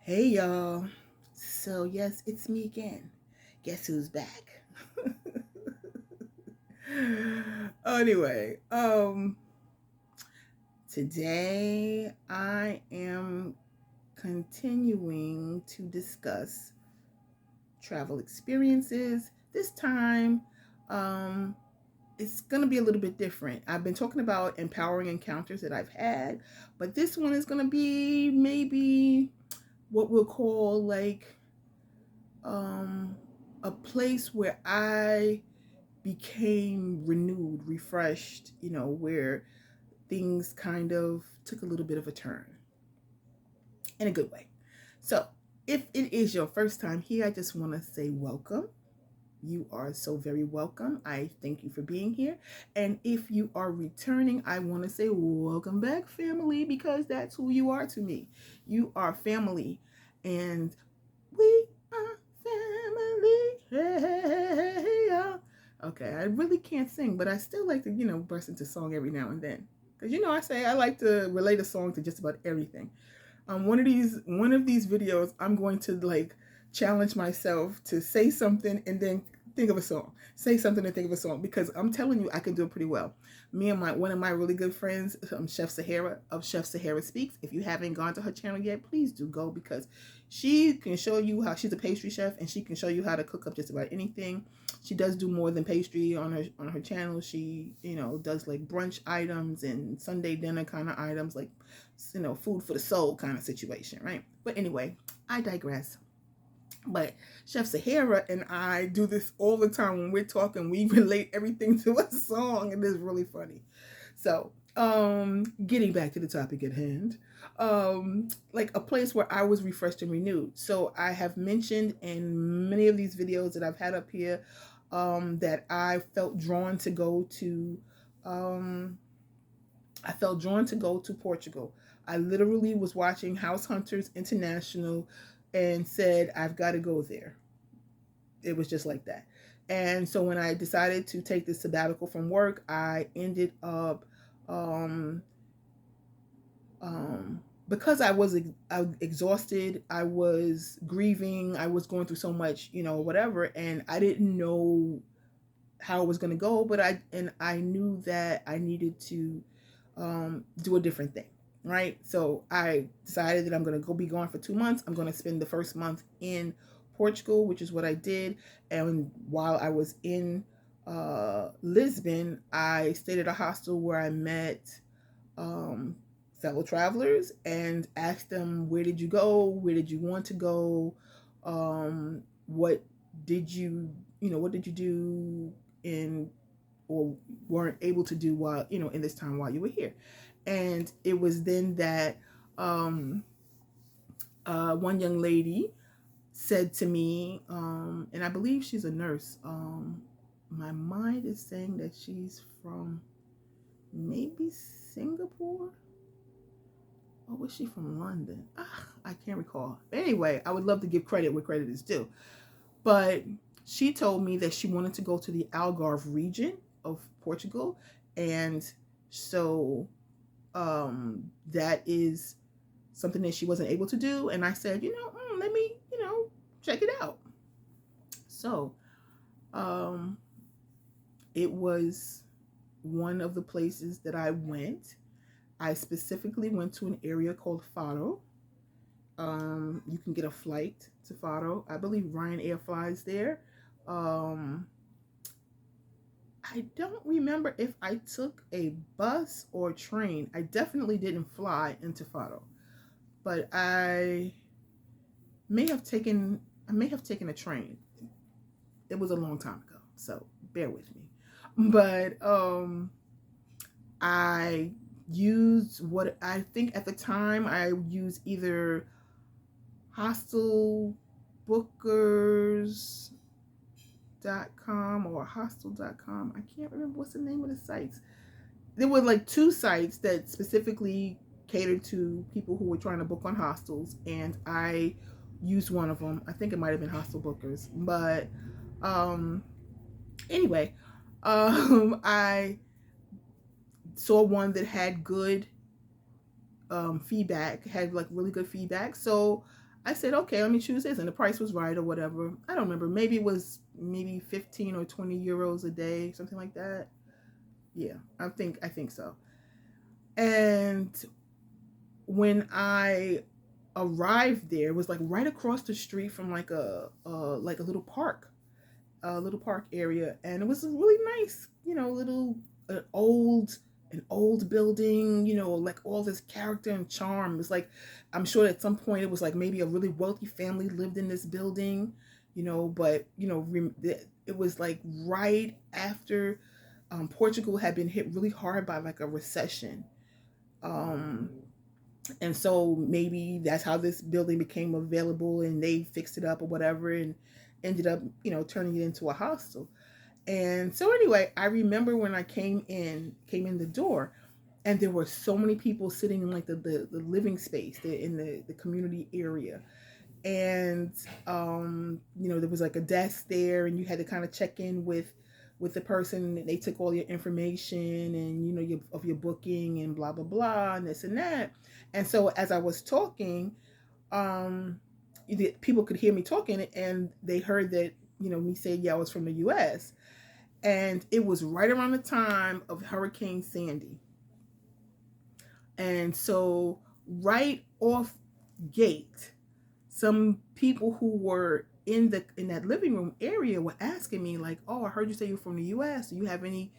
Hey y'all. So yes, it's me again. Guess who's back? Anyway, today I am continuing to discuss travel experiences. This time, um, it's going to be a little bit different. I've been talking about empowering encounters that I've had, but this one is going to be maybe what we'll call like um, a place where I became renewed, refreshed, where things kind of took a little bit of a turn in a good way. So, if it is your first time here, I just want to say welcome. You are so very welcome. I thank you for being here. And if you are returning, I want to say welcome back, family, because that's who you are to me. You are family. And we are family. Hey, yeah. Okay, I really can't sing, but I still like to, burst into song every now and then. Because I say I like to relate a song to just about everything. One of these videos, I'm going to like challenge myself to say something and then think of a song. Say something and think of a song because I'm telling you, I can do it pretty well. Me and my one of my really good friends, Chef Sahara of Chef Sahara Speaks. If you haven't gone to her channel yet, please do go because she can show you how she's a pastry chef and she can show you how to cook up just about anything. She does do more than pastry on her channel. She does like brunch items and Sunday dinner kind of items like food for the soul kind of situation, right? But anyway, I digress. But Chef Sahara and I do this all the time when we're talking. We relate everything to a song, and it's really funny. So, getting back to the topic at hand, like a place where I was refreshed and renewed. So I have mentioned in many of these videos that I've had up here that I felt drawn to go to. I felt drawn to go to Portugal. I literally was watching House Hunters International and said, I've got to go there. It was just like that. And so when I decided to take this sabbatical from work, I ended up, um, because I was exhausted, I was grieving, I was going through so much, whatever, and I didn't know how it was going to go, but I knew that I needed to do a different thing, right? So I decided that I'm going to be gone for 2 months. I'm going to spend the first month in Portugal, which is what I did. And while I was in Lisbon, I stayed at a hostel where I met um, fellow travelers and asked them, where did you go? Where did you want to go? What did you, what did you do in or weren't able to do while in this time while you were here. And it was then that one young lady said to me, and I believe she's a nurse. My mind is saying that she's from maybe Singapore, or was she from London? I can't recall. Anyway, I would love to give credit where credit is due, but she told me that she wanted to go to the Algarve region of Portugal, and so that is something that she wasn't able to do. And I said, let me, check it out. So it was one of the places that I went. I specifically went to an area called Faro. You can get a flight to Faro. I believe Ryanair flies there. I don't remember if I took a bus or train. I definitely didn't fly into Faro, but I may have taken a train. It was a long time ago, so bear with me. But I used what I think at the time I used either Hostel Bookers.com or hostel.com. I can't remember what's the name of the sites. There were like two sites that specifically catered to people who were trying to book on hostels, and I used one of them. I think it might have been Hostel Bookers, but anyway, I saw one that had good feedback, had like really good feedback. So I said, okay, let me choose this. And the price was right or whatever. I don't remember. Maybe it was maybe 15 or 20 euros a day, something like that. Yeah, I think so. And when I arrived there, it was like right across the street from like a little park area, and it was really nice, little an old an old building, like all this character and charm. It's like I'm sure at some point it was like maybe a really wealthy family lived in this building, but it was like right after Portugal had been hit really hard by like a recession. Um, and so maybe that's how this building became available, and they fixed it up or whatever, and ended up turning it into a hostel. And so anyway, I remember when I came in the door, and there were so many people sitting in like the living space, in the community area. And there was like a desk there, and you had to kind of check in with the person. They took all your information, and of your booking and blah blah blah and this and that. And so as I was talking, um the people could hear me talking, and they heard that me say, yeah, I was from the US. And it was right around the time of Hurricane Sandy. And so right off gate, some people who were in that living room area were asking me like, "Oh, I heard you say you're from the US. Do you have any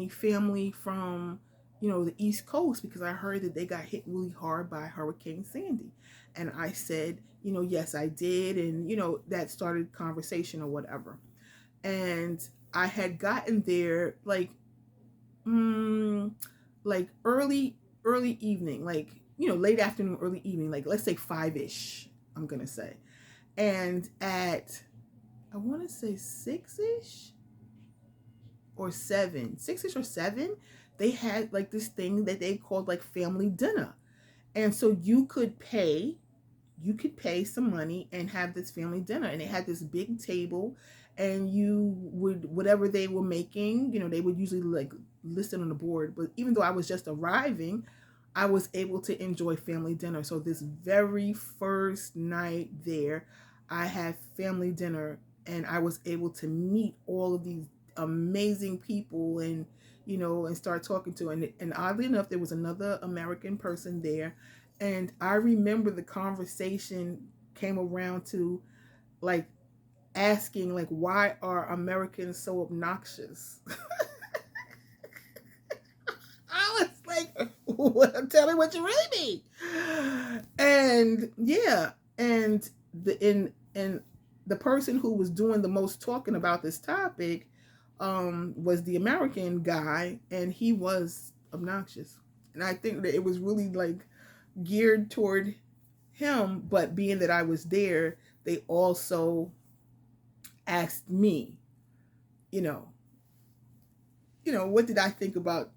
family from, the East Coast, because I heard that they got hit really hard by Hurricane Sandy." And I said, "Yes, I did." And that started conversation or whatever. And I had gotten there mm, like early evening, like late afternoon, early evening, like let's say 5ish, I'm gonna say. And at, I want to say 6ish or 7, 6ish or 7, they had like this thing that they called like family dinner. And so you could pay some money and have this family dinner, and they had this big table, and you would, whatever they were making, they would usually like list it on the board. But even though I was just arriving, I was able to enjoy family dinner. So this very first night there, I had family dinner, and I was able to meet all of these amazing people, and start talking to. And oddly enough, there was another American person there, and I remember the conversation came around to like asking like, why are Americans so obnoxious? I was like, well, tell me what you really mean. And yeah, and the person who was doing the most talking about this topic was the American guy, and he was obnoxious. And I think that it was really like geared toward him, but being that I was there, they also asked me, you know, what did I think about,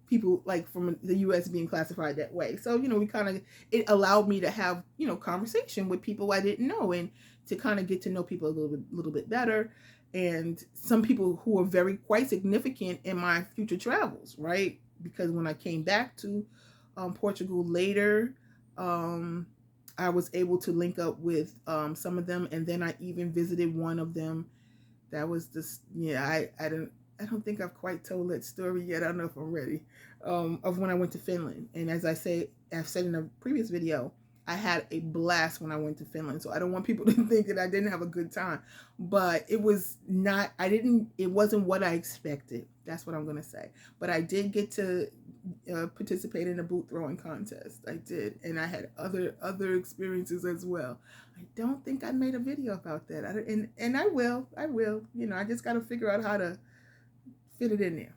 people like from the US being classified that way. So, we kind of, it allowed me to have, conversation with people I didn't know, and to kind of get to know people a little bit better. And some people who are very quite significant in my future travels, right? Because when I came back to Portugal later, um, I was able to link up with some of them, and then I even visited one of them. That was just, yeah, I don't think I've quite told that story yet. I don't know if I'm ready. Of when I went to Finland, and as I've said in a previous video, I had a blast when I went to Finland. So I don't want people to think that I didn't have a good time, but it was not. I didn't. It wasn't what I expected. That's what I'm gonna say. But I did get to participate in a boot throwing contest. I did, and I had other experiences as well. I don't think I made a video about that. And I will. I just got to figure out how to fit it in there.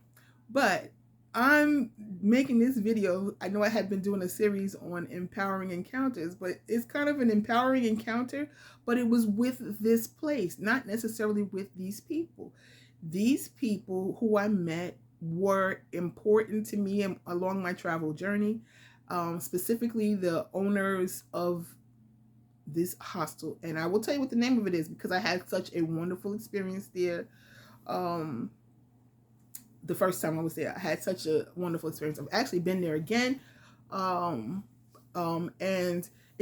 But I'm making this video. I know I had been doing a series on empowering encounters, but it's kind of an empowering encounter, but it was with this place, not necessarily with these people. These people who I met were important to me along my travel journey, specifically the owners of this hostel. And I will tell you what the name of it is, because I had such a wonderful experience there. Um, the first time I was there, I had such a wonderful experience. I've actually been there again. And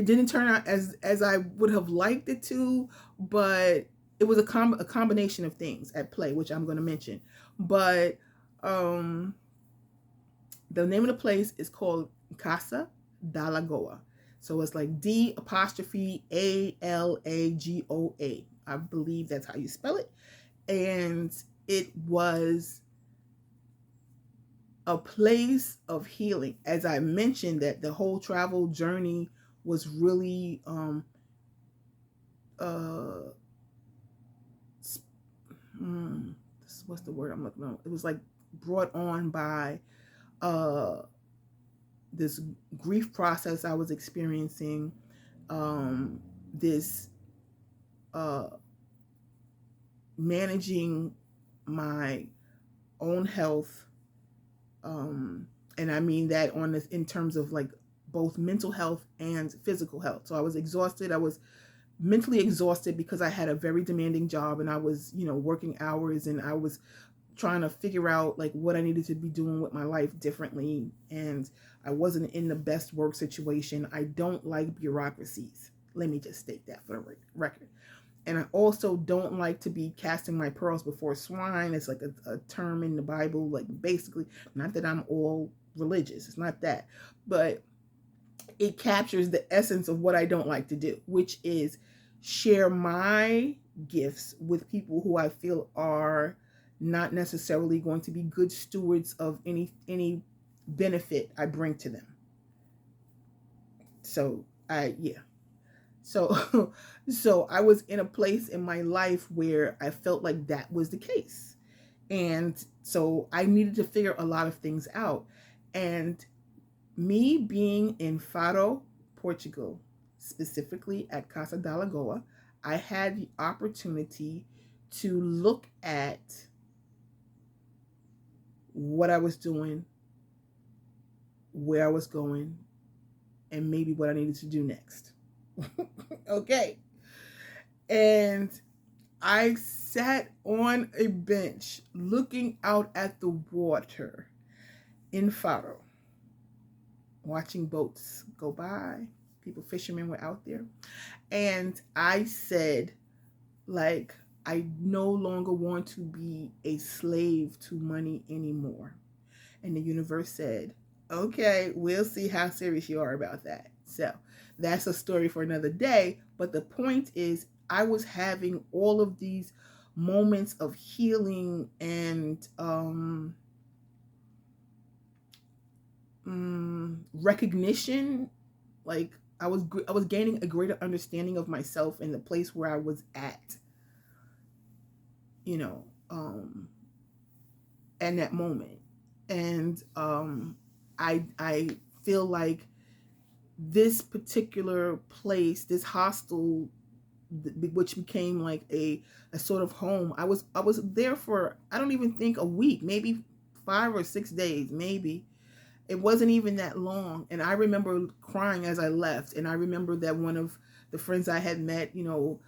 It didn't turn out as I would have liked it to, but it was a combination of things at play, which I'm going to mention. But um, the name of the place is called Casa D'alagoa. So it's like D'Alagoa. I believe that's how you spell it. And it was a place of healing. As I mentioned, that the whole travel journey was really uh what's the word I'm looking at? It was like brought on by uh this grief process I was experiencing, this uh managing my own health, and I mean that on this in terms of like both mental health and physical health. So I was exhausted. I was mentally exhausted because I had a very demanding job, and I was, working hours, and I was trying to figure out like what I needed to be doing with my life differently, and I wasn't in the best work situation. I don't like bureaucracies. Let me just state that for the record. And I also don't like to be casting my pearls before swine. It's like a term in the Bible, like basically, not that I'm all religious, it's not that, but it captures the essence of what I don't like to do, which is share my gifts with people who I feel are not necessarily going to be good stewards of any benefit I bring to them. So so so I was in a place in my life where I felt like that was the case. And so I needed to figure a lot of things out. And me being in Faro, Portugal, specifically at Casa D'alagoa, I had the opportunity to look at what I was doing, where I was going, and maybe what I needed to do next. Okay. And I sat on a bench looking out at the water in Faro, watching boats go by. People, fishermen were out there. And I said, like, I no longer want to be a slave to money anymore. And the universe said, okay, we'll see how serious you are about that. So that's a story for another day. But the point is, I was having all of these moments of healing and recognition. Like I was gaining a greater understanding of myself in the place where I was at, you know, in that moment. And I feel like this particular place, this hostel, which became like a sort of home. I was there for, I don't even think a week, maybe 5 or 6 days, maybe. It wasn't even that long. And I remember crying as I left. And I remember that one of the friends I had met, made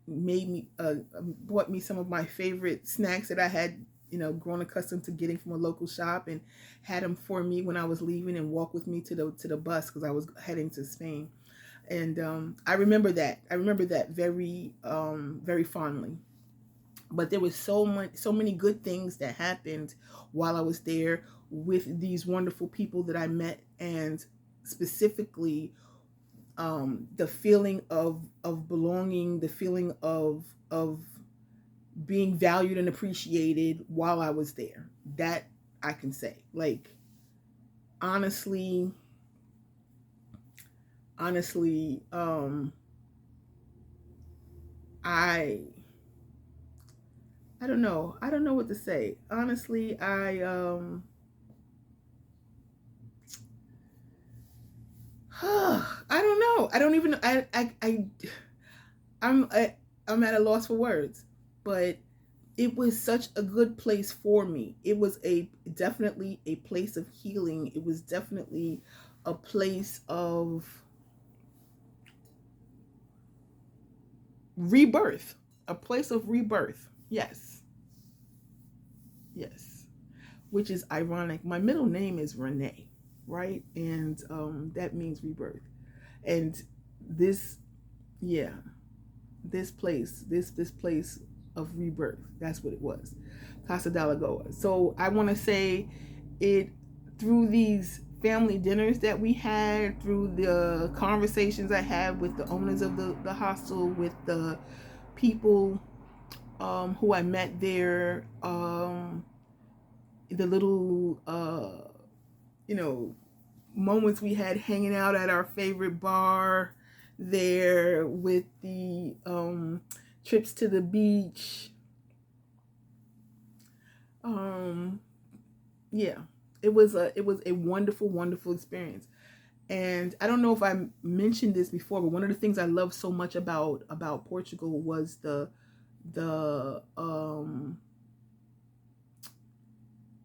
me bought me some of my favorite snacks that I had, grown accustomed to getting from a local shop, and had them for me when I was leaving, and walked with me to the bus because I was heading to Spain. And I remember that. I remember that very very fondly. But there was so many good things that happened while I was there with these wonderful people that I met, and specifically the feeling of belonging, the feeling of being valued and appreciated while I was there. That I can say. Like honestly, honestly, I I don't know. I don't know what to say. Honestly, I don't know. I don't even I'm I, I'm at a loss for words. But it was such a good place for me. It was a definitely a place of healing. It was definitely a place of rebirth. A place of rebirth. Yes. Yes. Which is ironic. My middle name is Renee, right? And that means rebirth. And this, yeah, this place of rebirth, that's what it was. Casa D'alagoa. So I want to say it, through these family dinners that we had, through the conversations I had with the owners of the hostel, with the people who I met there, the little you know, moments we had hanging out at our favorite bar there, with the trips to the beach. Um, yeah, it was a wonderful, wonderful experience. And I don't know if I mentioned this before, but one of the things I love so much about Portugal was the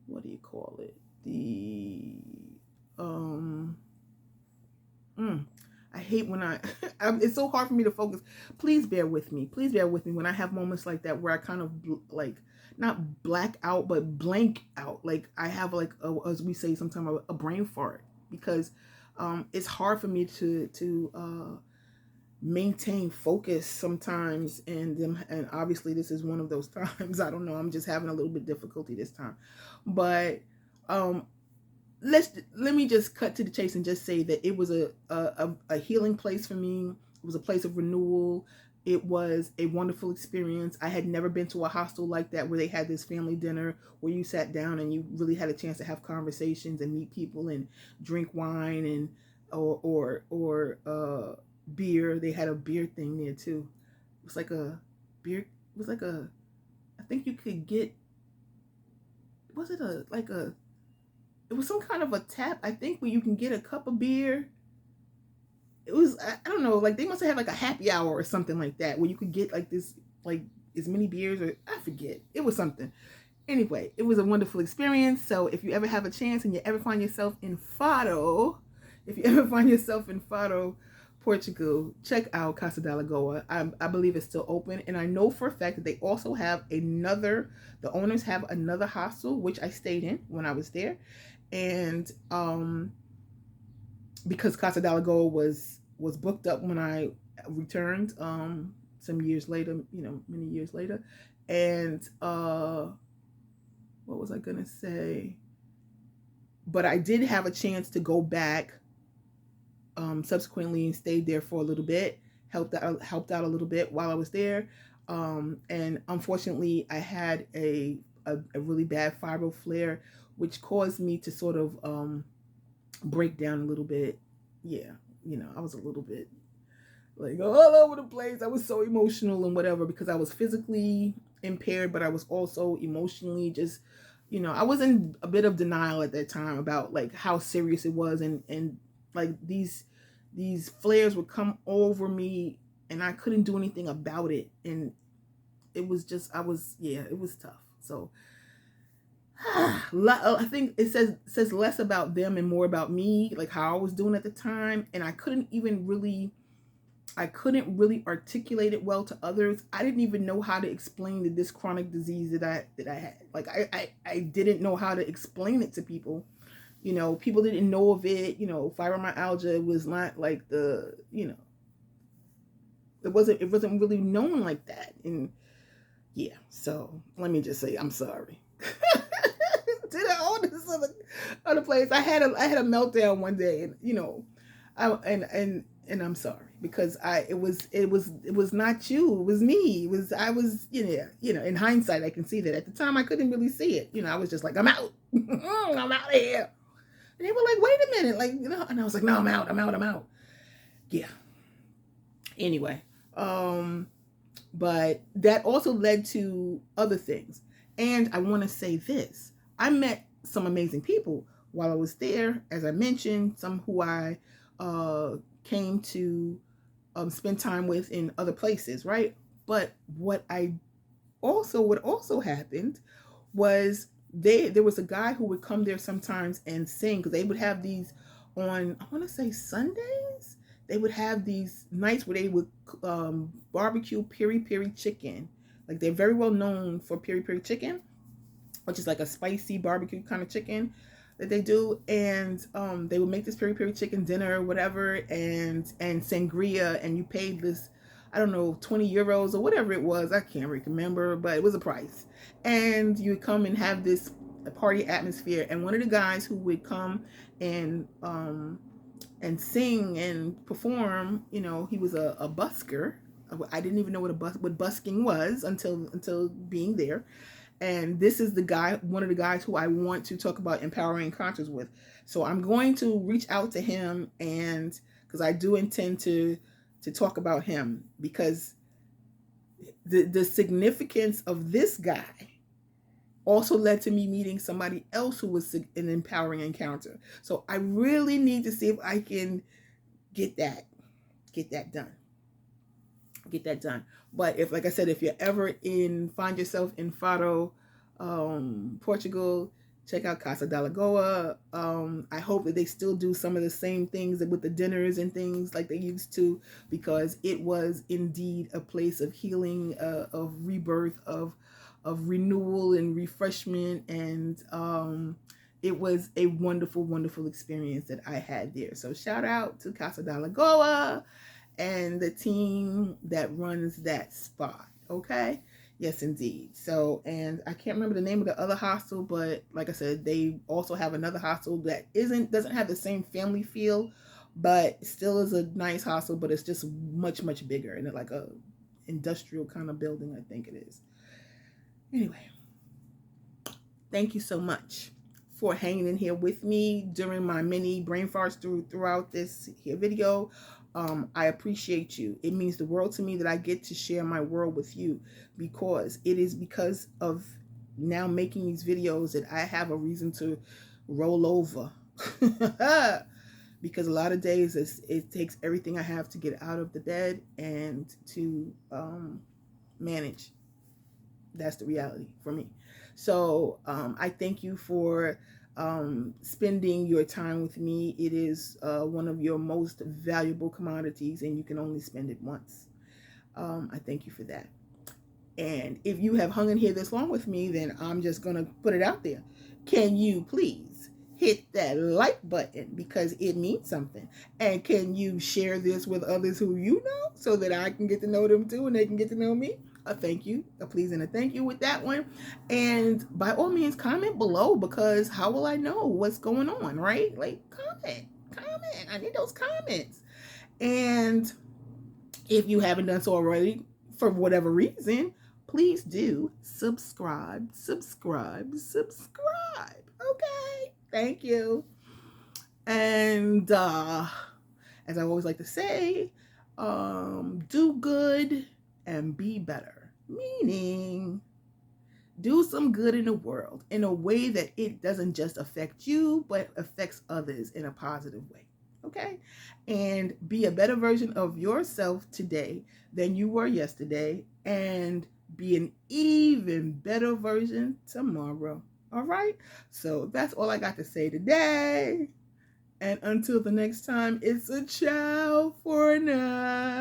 what do you call it? The um mm, I hate when it's so hard for me to focus. Please bear with me. Please bear with me when I have moments like that where I kind of like, not black out, but blank out. Like I have like as we say sometimes, a brain fart, because it's hard for me to maintain focus sometimes, and obviously this is one of those times. I don't know, I'm just having a little bit difficulty this time, but um let me just cut to the chase and just say that it was a healing place for me. It was a place of renewal. It was a wonderful experience. I had never been to a hostel like that, where they had this family dinner where you sat down and you really had a chance to have conversations and meet people and drink wine, and or beer. They had a beer thing there too. It was like a beer. It was like a. I think you could get. Was it a like a? It was some kind of a tap, I think, where you can get a cup of beer. It was, I don't know, like they must have had like a happy hour or something like that, where you could get like this, like as many beers, or I forget. It was something. Anyway, it was a wonderful experience. So if you ever have a chance and you ever find yourself in Faro, if you ever find yourself in Faro, Portugal, check out Casa D'alagoa. I believe it's still open, and I know for a fact that they also have another. The owners have another hostel, which I stayed in when I was there, and because Casa D'alagoa was booked up when I returned, some years later, many years later, and what was I gonna say? But I did have a chance to go back subsequently and stayed there for a little bit. Helped out a little bit while I was there, and unfortunately, I had a really bad fibro flare, which caused me to sort of break down a little bit. Yeah, I was a little bit like all over the place. I was so emotional and whatever, because I was physically impaired, but I was also emotionally just, I was in a bit of denial at that time about like how serious it was, and like these flares would come over me and I couldn't do anything about it, and it was just, it was tough. So I think it says less about them and more about me, like how I was doing at the time, and I couldn't really articulate it well to others. I didn't even know how to explain this chronic disease that I had. Like I didn't know how to explain it to people. People didn't know of it. Fibromyalgia was not like it wasn't really known like that. And yeah, so let me just say I'm sorry. Did all this other place? I had a meltdown one day, and and I'm sorry, because it was not you, it was me. It was I was in hindsight I can see that. At the time I couldn't really see it. I was just like, I'm out. I'm out of here. And they were like, wait a minute, like, and I was like, no, I'm out, I'm out, I'm out. Yeah. Anyway, but that also led to other things. And I want to say this. I met some amazing people while I was there, as I mentioned, some who I came to spend time with in other places, right? But what also happened was there was a guy who would come there sometimes and sing, because they would have these on, I want to say Sundays. They would have these nights where they would barbecue piri piri chicken. Like they're very well known for piri piri chicken, which is like a spicy barbecue kind of chicken. that they do, and they would make this peri peri chicken dinner or whatever, and sangria, and you paid this, I don't know, 20 euros or whatever it was. I can't remember, but it was a price, and you would come and have this party atmosphere. And one of the guys who would come and sing and perform, you know, he was a busker. I didn't even know what busking was until being there. And this is the guy, one of the guys who I want to talk about empowering encounters with. So I'm going to reach out to him, and because I do intend to talk about him, because the significance of this guy also led to me meeting somebody else who was an empowering encounter. So I really need to see if I can get that done. Get that done. But if, like I said, if you're ever find yourself in Faro, Portugal, check out Casa D'alagoa. I hope that they still do some of the same things with the dinners and things like they used to, because it was indeed a place of healing, of rebirth, of renewal and refreshment, and it was a wonderful, wonderful experience that I had there. So shout out to Casa D'alagoa and the team that runs that spot. Okay. Yes, indeed. So, and I can't remember the name of the other hostel, but like I said, they also have another hostel that doesn't have the same family feel, but still is a nice hostel, but it's just much, much bigger, and like a industrial kind of building, I think it is. Anyway, thank you so much for hanging in here with me during my mini brain farts throughout this here video. I appreciate you. It means the world to me that I get to share my world with you, because it is because of now making these videos that I have a reason to roll over. Because a lot of days it takes everything I have to get out of the bed and to manage. That's the reality for me. So I thank you for spending your time with me. It is one of your most valuable commodities, and you can only spend it once. I thank you for that. And if you have hung in here this long with me, then I'm just going to put it out there. Can you please hit that like button, because it means something? And can you share this with others who you know, so that I can get to know them too and they can get to know me? A thank you, a please, and a thank you with that one. And by all means, comment below, because how will I know what's going on, right? Like, comment. I need those comments. And if you haven't done so already, for whatever reason, please do subscribe. Okay, thank you. And as I always like to say, do good and be better. Meaning, do some good in the world in a way that it doesn't just affect you, but affects others in a positive way. Okay? And be a better version of yourself today than you were yesterday, and be an even better version tomorrow. All right? So that's all I got to say today. And until the next time, it's a ciao for now.